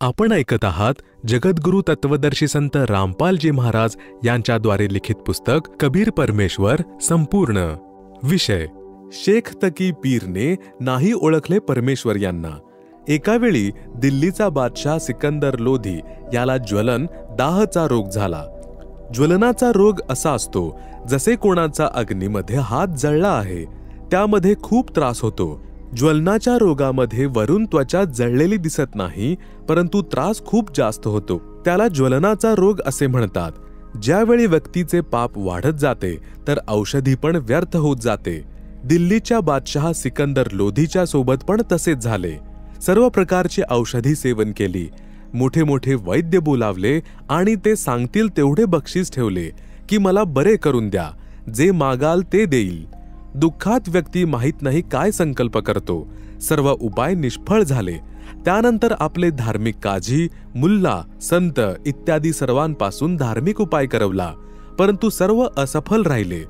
आपण ऐकत आहात जगद्गुरु तत्वदर्शी संत रामपालजी महाराज यांच्याद्वारे लिखित पुस्तक कबीर परमेश्वर संपूर्ण. विषय शेख तकी पीरने नाही ओळखले परमेश्वर यांना. एका वेळी दिल्लीचा बादशाह सिकंदर लोधी याला ज्वलन दाहचा रोग झाला. ज्वलनाचा रोग असा असतो जसे कोणाचा अग्नीमध्ये हात जळला आहे, त्यामध्ये खूप त्रास होतो. ज्वलनाच्या रोगामध्ये वरून त्वचा जळलेली दिसत नाही, परंतु त्रास खूप जास्त होतो. त्याला ज्वलनाचा रोग असे म्हणतात. ज्यावेळी व्यक्तीचे पाप वाढत जाते तर औषधी पण व्यर्थ होत जाते. दिल्लीच्या बादशाह सिकंदर लोधीच्या सोबत पण तसेच झाले. सर्व प्रकारची औषधी सेवन केली, मोठे मोठे वैद्य बोलावले आणि ते सांगतील तेवढे बक्षीस ठेवले की मला बरे करून द्या, जे मागाल ते देईल. दुःखात व्यक्ती माहित नाही काय संकल्प करतो. सर्व उपाय निष्फळ झाले. त्यानंतर आपले धार्मिक काझी, मुल्ला, संत इत्यादी सर्वांपासून धार्मिक उपाय करवला, परंतु सर्व असफल राहिले.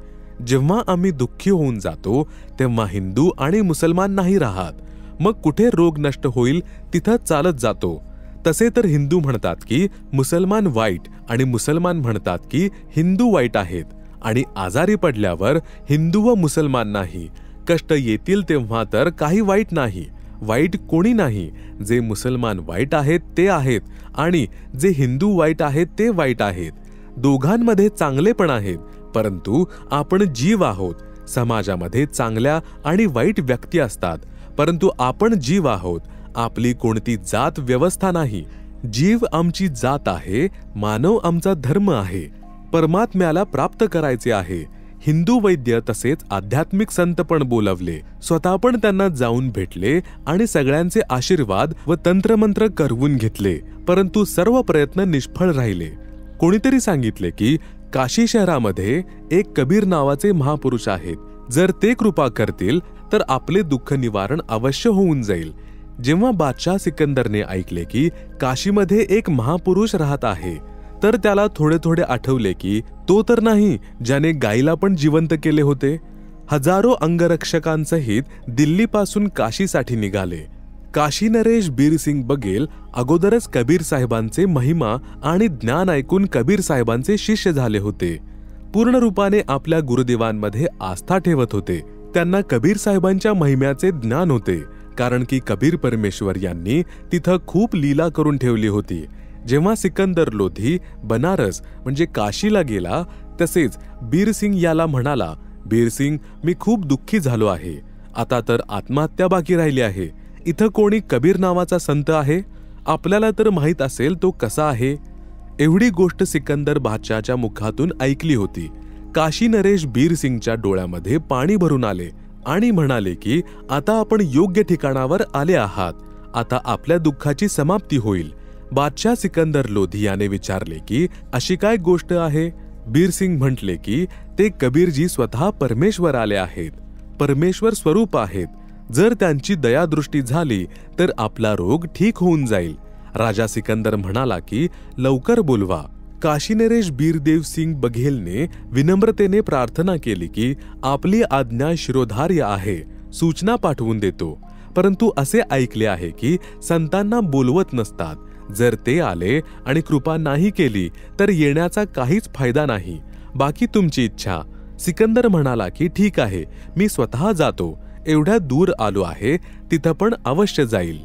जेव्हा आम्ही दुःखी होऊन जातो तेव्हा हिंदू आणि मुसलमान नाही राहत. मग कुठे रोग नष्ट होईल तिथं चालत जातो. तसे तर हिंदू म्हणतात की मुसलमान वाईट आणि मुसलमान म्हणतात की हिंदू वाईट आहेत. आणि आजारी पडल्यावर हिंदू व मुसलमान नाही, कष्ट येतील तेव्हा तर काही वाईट नाही, वाईट कोणी नाही. जे मुसलमान वाईट आहेत ते आहेत आणि जे हिंदू वाईट आहेत ते वाईट आहेत. दोघांमध्ये चांगले पण आहेत, परंतु आपण जीव आहोत. समाजामध्ये चांगल्या आणि वाईट व्यक्ती असतात, परंतु आपण जीव आहोत. आपली कोणती जात व्यवस्था नाही. जीव आमची जात आहे, मानव आमचा धर्म आहे. परमात्म्याला प्राप्त करायचे आहे. हिंदू वैद्य तसेच आध्यात्मिक संत पण बोलवले. स्वतः पण त्यांना जाऊन भेटले आणि सगळ्यांचे आशीर्वाद व तंत्रमंत्र करवून घेतले, परंतु सर्व प्रयत्न निष्फळ राहिले. कोणीतरी सांगितले की काशी शहरामध्ये एक कबीर नावाचे महापुरुष आहेत. जर ते कृपा करतील तर आपले दुःख निवारण अवश्य होऊन जाईल. जेव्हा बादशाह सिकंदरने ऐकले की काशीमध्ये एक महापुरुष राहत आहे, तर त्याला थोडे थोडे आठवले की तो तर नाही ज्याने गायीला पण जिवंत केले होते. हजारो अंगरक्षकांसहित दिल्लीपासून काशीसाठी निघाले. काशी नरेश बीरसिंग बघेल अगोदरच कबीर साहेबांचे महिमा आणि ज्ञान ऐकून कबीर साहेबांचे शिष्य झाले होते. पूर्ण रूपाने आपल्या गुरुदेवांमध्ये आस्था ठेवत होते. त्यांना कबीर साहेबांच्या महिम्याचे ज्ञान होते, कारण की कबीर परमेश्वर यांनी तिथं खूप लीला करून ठेवली होती. जेव्हा सिकंदर लोधी बनारस म्हणजे काशीला गेला, तसेच बीरसिंग याला म्हणाला, बीरसिंग, मी खूप दुःखी झालो आहे. आता तर आत्महत्या बाकी राहिली आहे. इथं कोणी कबीर नावाचा संत आहे? आपल्याला तर माहित असेल तो कसा आहे. एवढी गोष्ट सिकंदर बादशाहच्या मुखातून ऐकली होती. काशी नरेश बीरसिंगच्या डोळ्यामध्ये पाणी भरून आले आणि म्हणाले की आता आपण योग्य ठिकाणावर आले आहात. आता आपल्या दुःखाची समाप्ती होईल. बादशाह सिकंदर लोधी याने विचारले की अशी काय गोष्ट आहे? बीरसिंग म्हटले की ते कबीरजी स्वतः परमेश्वर आले आहेत, परमेश्वर स्वरूप आहेत. जर त्यांची दयादृष्टी झाली तर आपला रोग ठीक होऊन जाईल. राजा सिकंदर म्हणाला की लवकर बोलवा. काशी नरेश बीरदेव सिंग बघेलने विनम्रतेने प्रार्थना केली की आपली आज्ञा शिरोधार्य आहे, सूचना पाठवून देतो. परंतु असे ऐकले आहे की संतांना बोलवत नसतात. जर ते आले आणि कृपा नाही केली तर येण्याचा काहीच फायदा नाही. बाकी तुमची इच्छा. सिकंदर म्हणाला की ठीक आहे, मी स्वतः जातो. एवढ्या दूर आलो आहे, तिथं पण अवश्य जाईल.